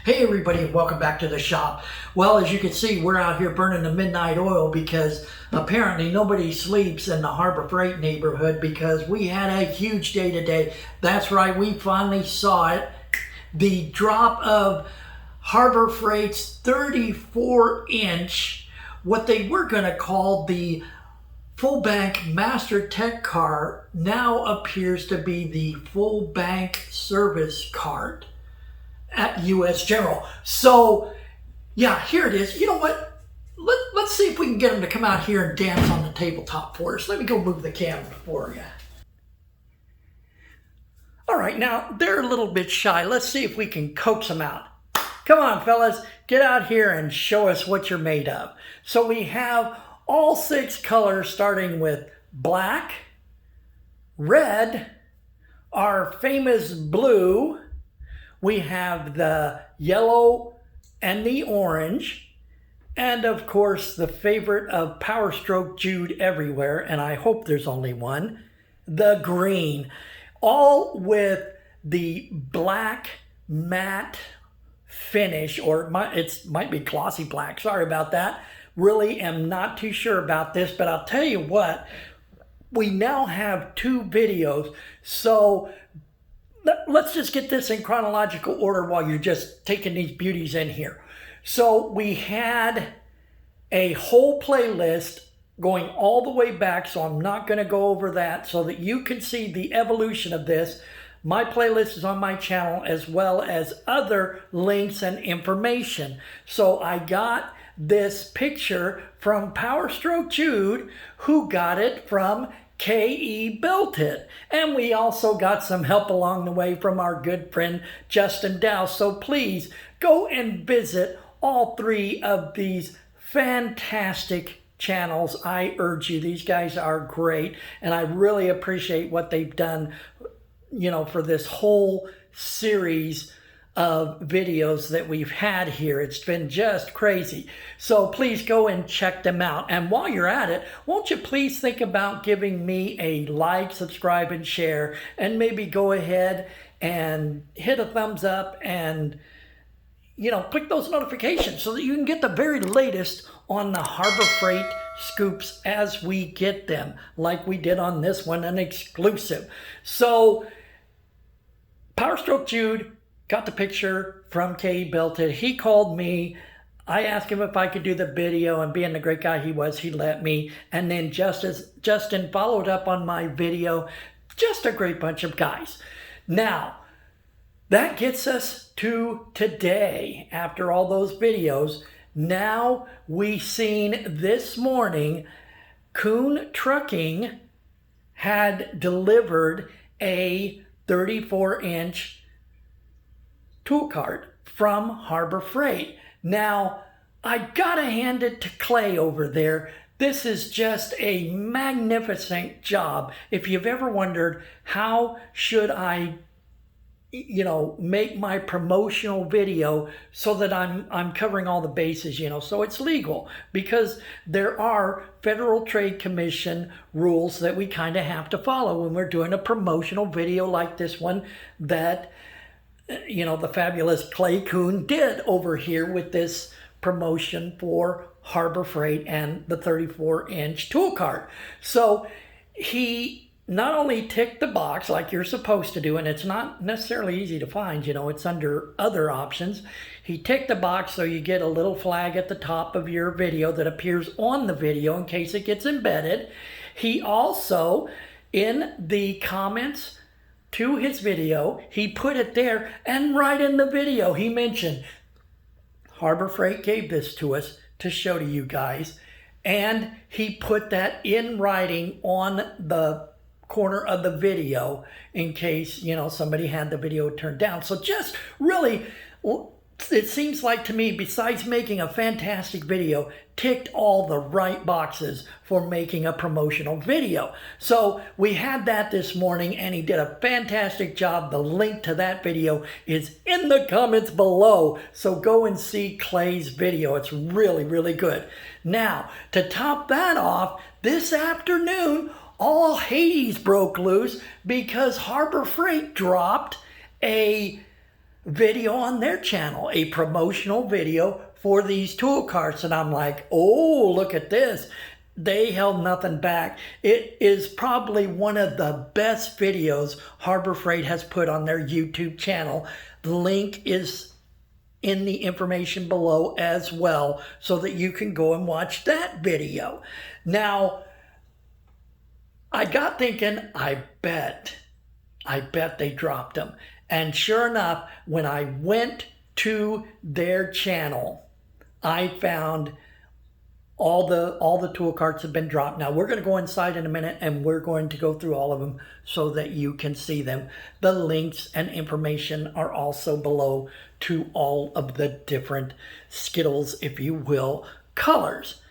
Hey everybody, and welcome back to the shop. Well, as you can see, we're out here burning the midnight oil because apparently nobody sleeps in the Harbor Freight neighborhood because we had a huge day today. That's right, we finally saw it. The drop of Harbor Freight's 34-inch, what they were going to call the full bank master tech car, now appears to be the full bank service cart at US General. So yeah, here it is. You know what? Let's see if we can get them to come out here and dance on the tabletop for us. Let me go move the camera for you. All right, now they're a little bit shy. Let's see if we can coax them out. Come on, fellas, get out here and show us what you're made of. So we have all 6 colors starting with black, red, our famous blue, we have the yellow and the orange, and of course the favorite of PowerStroke Jude everywhere, and I hope there's only one, the green. All with the black matte finish, or it might be glossy black, sorry about that. Really am not too sure about this, but I'll tell you what, we now have 2 videos, so let's just get this in chronological order while you're just taking these beauties in here. So we had a whole playlist going all the way back, so I'm not going to go over that, so that you can see the evolution of this. My playlist is on my channel, as well as other links and information. So I got this picture from PowerStroke Jude, who got it from KE Built It. And we also got some help along the way from our good friend Justin Dow. So please go and visit all 3 of these fantastic channels. I urge you, these guys are great, and I really appreciate what they've done, you know, for this whole series of videos that we've had here. It's been just crazy. So please go and check them out. And while you're at it, won't you please think about giving me a like, subscribe, and share, and maybe go ahead and hit a thumbs up and, you know, click those notifications so that you can get the very latest on the Harbor Freight scoops as we get them, like we did on this one, an exclusive. So PowerStroke Jude got the picture from KE Built It. He called me. I asked him if I could do the video, and being the great guy he was, he let me. And then Justin followed up on my video. Just a great bunch of guys. Now, that gets us to today. After all those videos, now we seen this morning, Koon Trucking had delivered a 34-inch tool cart from Harbor Freight. Now, I gotta hand it to Clay over there. This is just a magnificent job. If you've ever wondered, how should I, you know, make my promotional video so that I'm covering all the bases, you know, so it's legal, because there are Federal Trade Commission rules that we kind of have to follow when we're doing a promotional video like this one that, you know, the fabulous Clay Koon did over here with this promotion for Harbor Freight and the 34-inch tool cart. So he not only ticked the box like you're supposed to do, and it's not necessarily easy to find, you know, it's under other options. He ticked the box so you get a little flag at the top of your video that appears on the video in case it gets embedded. He also, in the comments to his video, he put it there, and right in the video he mentioned Harbor Freight gave this to us to show to you guys, and he put that in writing on the corner of the video in case, you know, somebody had the video turned down. So just really, it seems like to me, besides making a fantastic video, ticked all the right boxes for making a promotional video. So we had that this morning, and he did a fantastic job. The link to that video is in the comments below. So go and see Clay's video. It's really, really good. Now, to top that off, this afternoon, all Hades broke loose because Harbor Freight dropped a video on their channel, a promotional video for these tool carts. And I'm like, oh, look at this. They held nothing back. It is probably one of the best videos Harbor Freight has put on their YouTube channel. The link is in the information below as well, so that you can go and watch that video. Now, I got thinking, I bet they dropped them. And sure enough, when I went to their channel, I found all the tool carts have been dropped. Now we're going to go inside in a minute and we're going to go through all of them so that you can see them. The links and information are also below to all of the different Skittles, if you will, colors.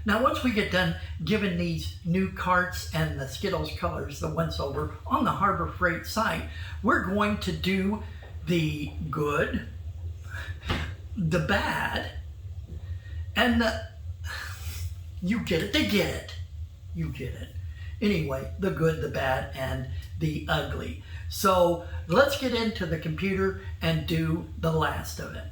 Now once we get done giving these new carts and the Skittles colors the once over on the Harbor Freight site, we're going to do the good, the bad, and the, you get it, they get it, you get it. Anyway, the good, the bad, and the ugly. So let's get into the computer and do the last of it.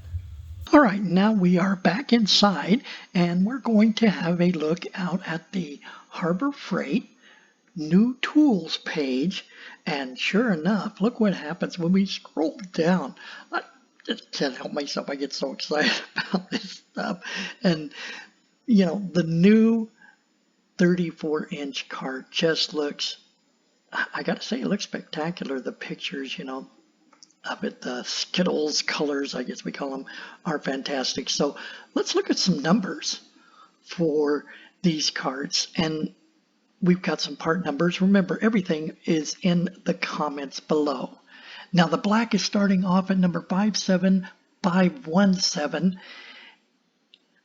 All right, now we are back inside and we're going to have a look out at the Harbor Freight new tools page. And sure enough, look what happens when we scroll down. I just can't help myself. I get so excited about this stuff. And, you know, the new 34-inch cart just looks, I got to say, it looks spectacular. The pictures, you know, of it, the Skittles colors, I guess we call them, are fantastic. So let's look at some numbers for these carts. And we've got some part numbers. Remember, everything is in the comments below. Now the black is starting off at number 57517.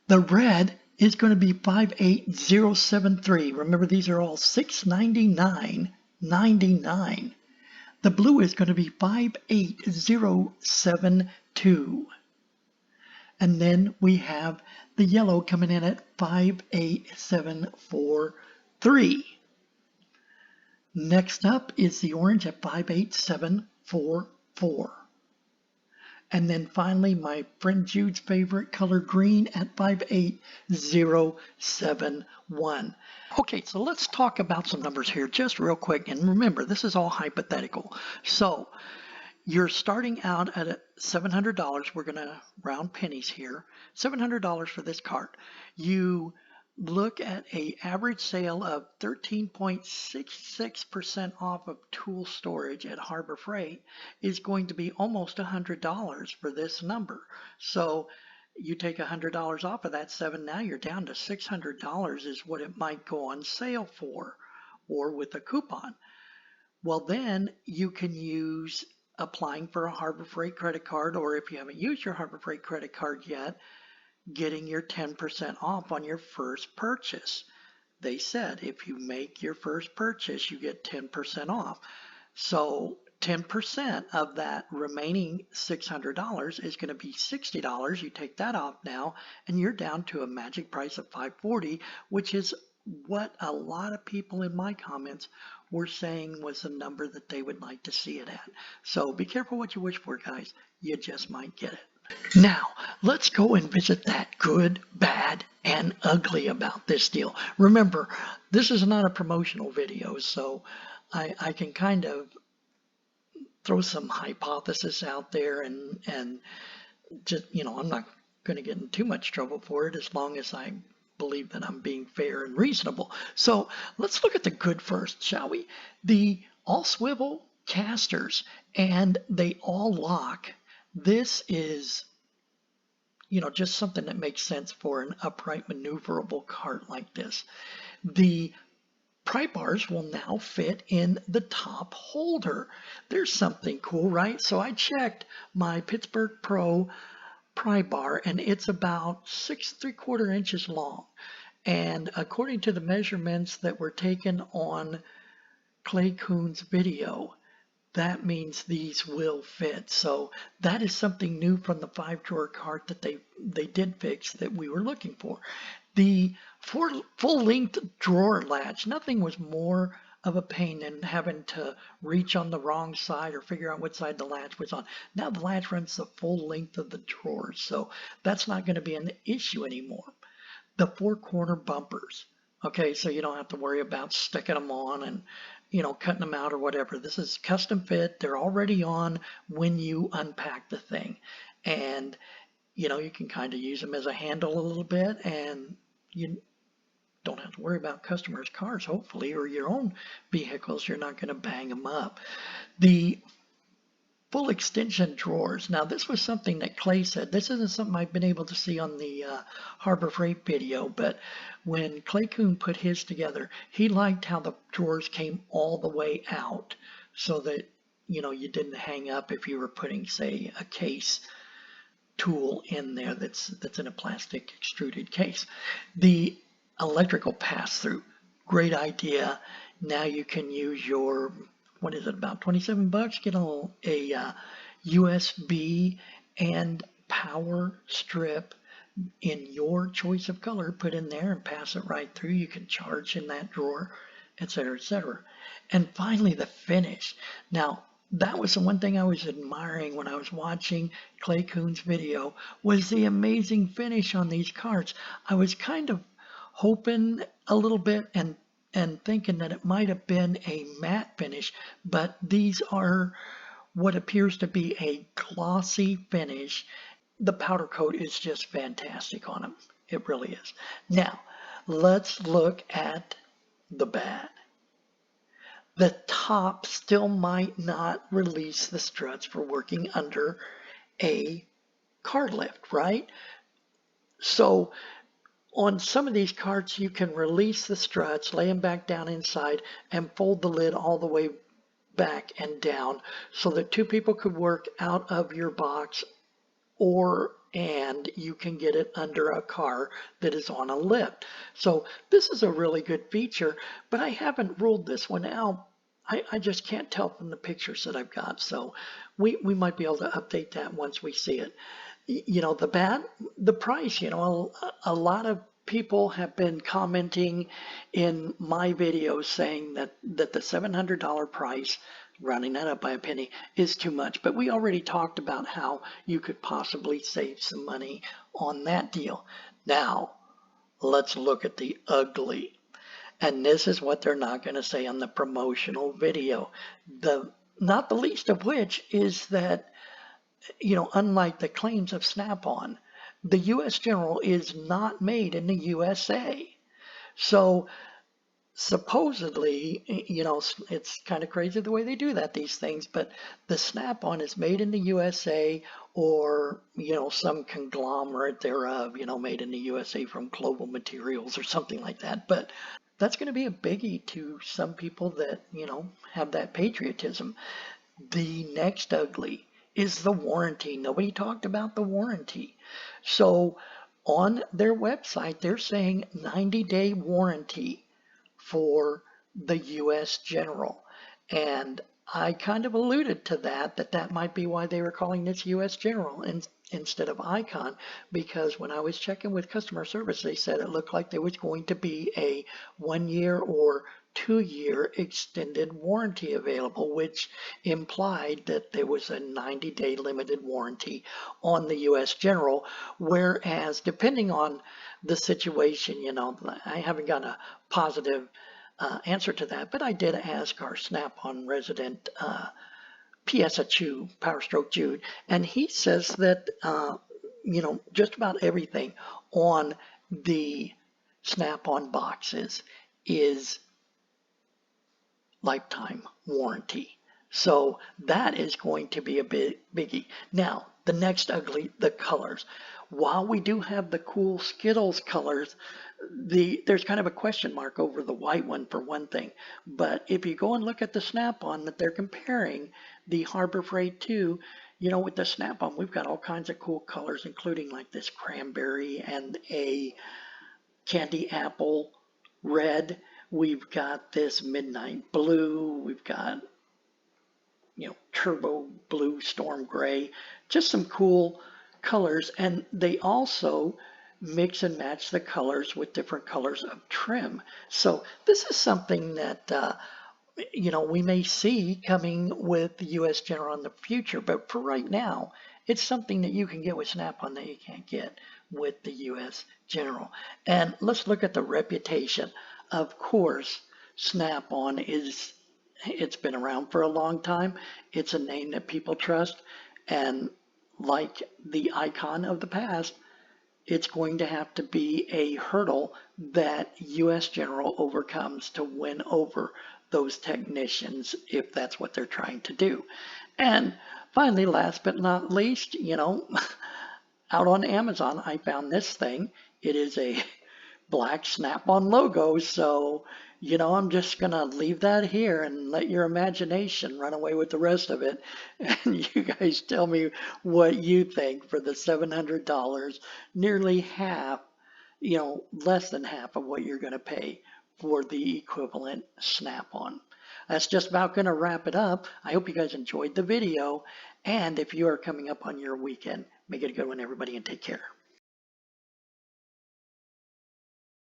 The red is going to be 58073. Remember, these are all $699.99. The blue is going to be 58072. And then we have the yellow coming in at 58743. Next up is the orange at 58744. And then finally, my friend Jude's favorite color, green, at 58071. Okay, so let's talk about some numbers here just real quick. And remember, this is all hypothetical. So you're starting out at $700. We're going to round pennies here. $700 for this cart. You look at an average sale of 13.66% off of tool storage at Harbor Freight is going to be almost $100 for this number. So you take $100 off of that $7, now you're down to $600 is what it might go on sale for, or with a coupon. Well, then you can use applying for a Harbor Freight credit card, or if you haven't used your Harbor Freight credit card yet, getting your 10% off on your first purchase. They said if you make your first purchase, you get 10% off. So 10% of that remaining $600 is going to be $60. You take that off now, and you're down to a magic price of $540, which is what a lot of people in my comments were saying was the number that they would like to see it at. So be careful what you wish for, guys. You just might get it. Now, let's go and visit that good, bad, and ugly about this deal. Remember, this is not a promotional video, so I can kind of throw some hypothesis out there and just, you know, I'm not going to get in too much trouble for it as long as I believe that I'm being fair and reasonable. So let's look at the good first, shall we? The all swivel casters, and they all lock. This is, you know, just something that makes sense for an upright maneuverable cart like this. The pry bars will now fit in the top holder. There's something cool, right? So I checked my Pittsburgh Pro pry bar, and it's about 6 3/4 inches long. And according to the measurements that were taken on Clay Koon's video, that means these will fit. So that is something new from the 5-drawer cart that they did fix that we were looking for. The full-length drawer latch, nothing was more of a pain than having to reach on the wrong side or figure out what side the latch was on. Now the latch runs the full length of the drawers, so that's not going to be an issue anymore. The 4-corner bumpers. Okay, so you don't have to worry about sticking them on and, cutting them out or whatever. This is custom fit. They're already on when you unpack the thing. And, you can kind of use them as a handle a little bit, and you don't have to worry about customers' cars, hopefully, or your own vehicles. You're not going to bang them up. The full extension drawers. Now, this was something that Clay said. This isn't something I've been able to see on the Harbor Freight video, but when Clay Koon put his together, he liked how the drawers came all the way out so that, you didn't hang up if you were putting, say, a case tool in there that's in a plastic extruded case. The electrical pass-through, great idea. Now you can use your, what is it, about 27 bucks? Get a USB and power strip in your choice of color, put in there and pass it right through. You can charge in that drawer, etc., etc. And finally, the finish. Now, that was the one thing I was admiring when I was watching Clay Koon's video, was the amazing finish on these carts. I was kind of hoping a little bit and thinking that it might have been a matte finish, but these are what appears to be a glossy finish. The powder coat is just fantastic on them. It really is. Now, let's look at the bad. The top still might not release the struts for working under a car lift, right? So on some of these carts, you can release the struts, lay them back down inside, and fold the lid all the way back and down so that 2 people could work out of your box, and you can get it under a car that is on a lift. So this is a really good feature, but I haven't ruled this one out. I just can't tell from the pictures that I've got. So we might be able to update that once we see it. The price, a lot of people have been commenting in my videos saying that the $700 price, rounding that up by a penny, is too much. But we already talked about how you could possibly save some money on that deal. Now, let's look at the ugly. And this is what they're not going to say on the promotional video. Not the least of which is that, unlike the claims of Snap-on, the U.S. General is not made in the USA. So supposedly, it's kind of crazy the way they do these things, but the Snap-on is made in the USA, or, some conglomerate thereof, made in the USA from Global Materials or something like that. But that's going to be a biggie to some people that, have that patriotism. The next ugly is the warranty. Nobody talked about the warranty. So on their website, they're saying 90-day warranty for the U.S. General. And I kind of alluded to that might be why they were calling this U.S. General instead of Icon, because when I was checking with customer service, they said it looked like there was going to be a 1-year or 2-year extended warranty available, which implied that there was a 90-day limited warranty on the U.S. General, whereas depending on the situation, I haven't got a positive answer to that, but I did ask our Snap-on resident PSHU, PowerStroke Jude, and he says that, just about everything on the Snap-on boxes is lifetime warranty. So that is going to be a biggie. Now, the next ugly, the colors. While we do have the cool Skittles colors, there's kind of a question mark over the white one for one thing. But if you go and look at the Snap-on that they're comparing the Harbor Freight to, with the Snap-on, we've got all kinds of cool colors, including like this cranberry and a candy apple red. We've got this midnight blue. We've got, turbo blue, storm gray, just some cool colors. And they also mix and match the colors with different colors of trim. So this is something that we may see coming with the U.S. General in the future, but for right now, it's something that you can get with Snap-on that you can't get with the U.S. General. And let's look at the reputation. Of course, Snap-on it's been around for a long time. It's a name that people trust, and like the icon of the past, it's going to have to be a hurdle that U.S. General overcomes to win over those technicians if that's what they're trying to do. And finally, last but not least, out on Amazon, I found this thing. It is a black Snap-on logo, so I'm just gonna leave that here and let your imagination run away with the rest of it, and you guys tell me what you think for the $700, nearly half, less than half of what you're gonna pay for the equivalent Snap-on. That's just about gonna wrap it up. I hope you guys enjoyed the video, and if you are coming up on your weekend, make it a good one, everybody, and take care.